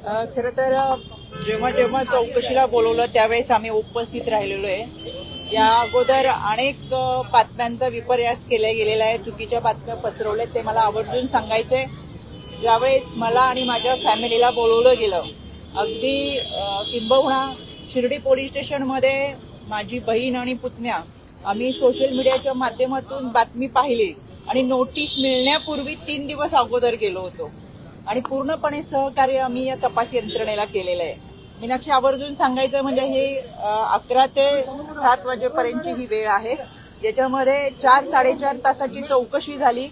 खरं तर जेव्हा जेव्हा चौकशीला बोलवलं त्यावेळेस आम्ही उपस्थित राहिलेलो आहे. या अगोदर अनेक बातम्यांचा विपर्यास केला गेलेला आहे, चुकीच्या बातम्या पसरवल्या, ते मला आवर्जून सांगायचंय. ज्यावेळेस मला आणि माझ्या फॅमिलीला बोलवलं गेलं, अगदी किंबहुना शिर्डी पोलीस स्टेशनमध्ये माझी बहीण आणि पुतण्या आम्ही सोशल मीडियाच्या माध्यमातून बातमी पाहिली आणि नोटीस मिळण्यापूर्वी 3 दिवस अगोदर गेलो होतो आणि पूर्णपणे सहकार्य आम्ही या तपास यंत्रणेला केलेलं आहे. मीनाक्षी, आवर्जून सांगायचं म्हणजे हे 11 ते 7 वाजेपर्यंतची ही वेळ आहे. याच्यामध्ये 4-4.5 तासाची चौकशी झाली.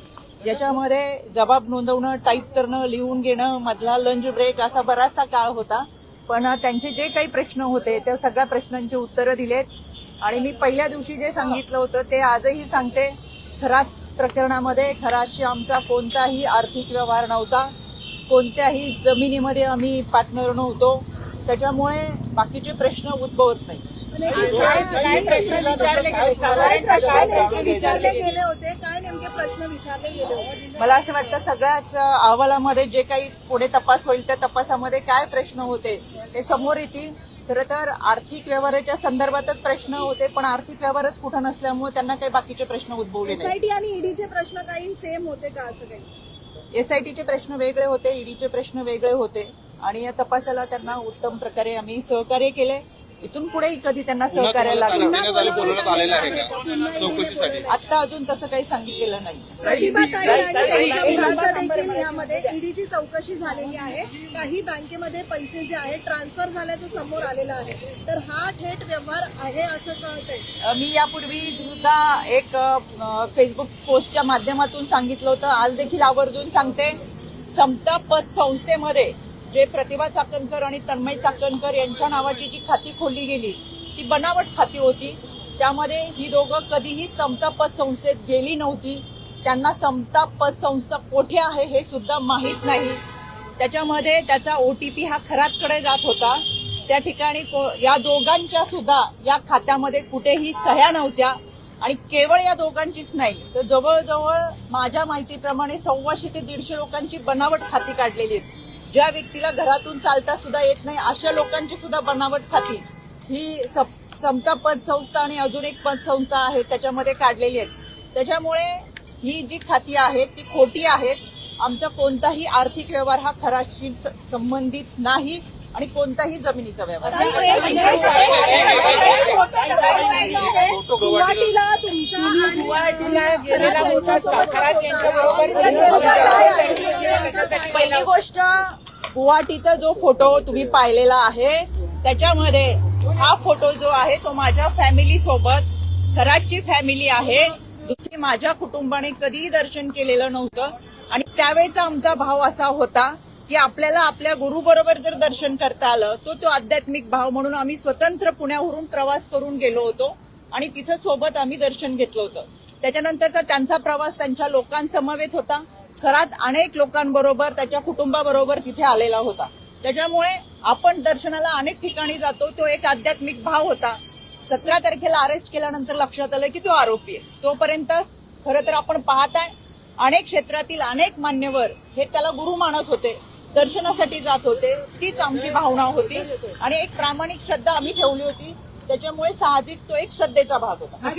याच्यामध्ये जबाब नोंदवणं, टाईप करणं, लिहून घेणं, मधला लंच ब्रेक असा बराचसा काळ होता. पण त्यांचे जे काही प्रश्न होते त्या सगळ्या प्रश्नांची उत्तरं दिलेत आणि मी पहिल्या दिवशी जे सांगितलं होतं ते आजही सांगते. खरात प्रकरणामध्ये खराशी आमचा कोणताही आर्थिक व्यवहार नव्हता, कोणत्याही जमिनीमध्ये आम्ही पार्टनर नव्हतो. त्याच्यामुळे बाकीचे प्रश्न उद्भवत नाही. मला असं वाटतं सगळ्याच अहवालामध्ये जे काही पुढे तपास होईल त्या तपासामध्ये काय प्रश्न होते ते समोर येतील. खरं तर आर्थिक व्यवहाराच्या संदर्भातच प्रश्न होते, पण आर्थिक व्यवहारच कुठं नसल्यामुळे त्यांना काही बाकीचे प्रश्न उद्भवले नाही. एसआयटी आणि ईडीचे प्रश्न काही सेम होते का? असं काही एसआयटीचे प्रश्न वेगळे होते, ईडीचे प्रश्न वेगळे होते आणि या तपासाला त्यांना उत्तम प्रकारे आम्ही सहकार्य केले. इथून पुढेही कधी त्यांना सहकार्य लागलं आता अजून तसं काही सांगितलेलं नाही. प्रतिभाताई आणि देखील यामध्ये ईडीची चौकशी झालेली आहे. काही बँकेमध्ये पैसे जे आहेत ट्रान्सफर झाल्याचं समोर आलेलं आहे, तर हा थेट व्यवहार आहे असं कळतंय. मी यापूर्वी सुद्धा एक फेसबुक पोस्टच्या माध्यमातून सांगितलं होतं, आज देखील आवर्जून सांगते. समता पत संस्थेमध्ये जे प्रतिभा चाकणकर आणि तन्मय चाकणकर यांच्या नावाची जी खाती खोलली गेली ती बनावट खाती होती. त्यामध्ये ही दोघं कधीही समता पत संस्थेत गेली नव्हती. त्यांना समता पत संस्था कोठे आहे हे सुद्धा माहीत नाही. त्याच्यामध्ये त्याचा ओटीपी हा खरातकडे जात होता. त्या ठिकाणी या दोघांच्या सुद्धा या खात्यामध्ये कुठेही सह्या नव्हत्या आणि केवळ या दोघांचीच नाही तर जवळजवळ माझ्या माहितीप्रमाणे 125 ते 150 लोकांची बनावट खाती काढलेली आहेत. ज्या व्यक्तीला घरातून चालता सुद्धा येत नाही अशा लोकांची सुद्धा बनावट खाती ही समता पत संस्था आणि अजून एक पत संस्था आहे त्याच्यामध्ये काढलेली आहेत. त्याच्यामुळे ही जी खाती आहेत ती खोटी आहेत. आमचा कोणताही आर्थिक व्यवहार हा खराशी संबंधित नाही आणि कोणताही जमिनीचा व्यवहार. पहिली गोष्ट, गुवाहाटीचा जो फोटो तुम्ही पाहिलेला आहे त्याच्यामध्ये हा फोटो जो आहे तो माझ्या फॅमिली सोबत, खराची फॅमिली आहे. दुसरी माझ्या कुटुंबाने कधीही दर्शन केलेलं नव्हतं आणि त्यावेळेचा आमचा भाव असा होता की आपल्याला आपल्या गुरु बरोबर जर दर्शन करता आलं तो आध्यात्मिक भाव म्हणून आम्ही स्वतंत्र पुण्यावरून प्रवास करून गेलो होतो आणि तिथं सोबत आम्ही दर्शन घेतलं होतं. त्याच्यानंतरचा त्यांचा प्रवास त्यांच्या लोकांसमवेत होता. खरात अनेक लोकांबरोबर त्याच्या कुटुंबाबरोबर तिथे आलेला होता. त्याच्यामुळे आपण दर्शनाला अनेक ठिकाणी जातो, तो एक आध्यात्मिक भाव होता. 17 तारखेला अरेस्ट केल्यानंतर लक्षात आलं की तो आरोपी आहे. तोपर्यंत खरं तर आपण पाहताय अनेक क्षेत्रातील अनेक मान्यवर हे त्याला गुरु मानत होते, दर्शनासाठी जात होते. तीच आमची भावना होती आणि एक प्रामाणिक श्रद्धा आम्ही ठेवली होती. त्याच्यामुळे साहजिक तो एक श्रद्धेचा भाग होता.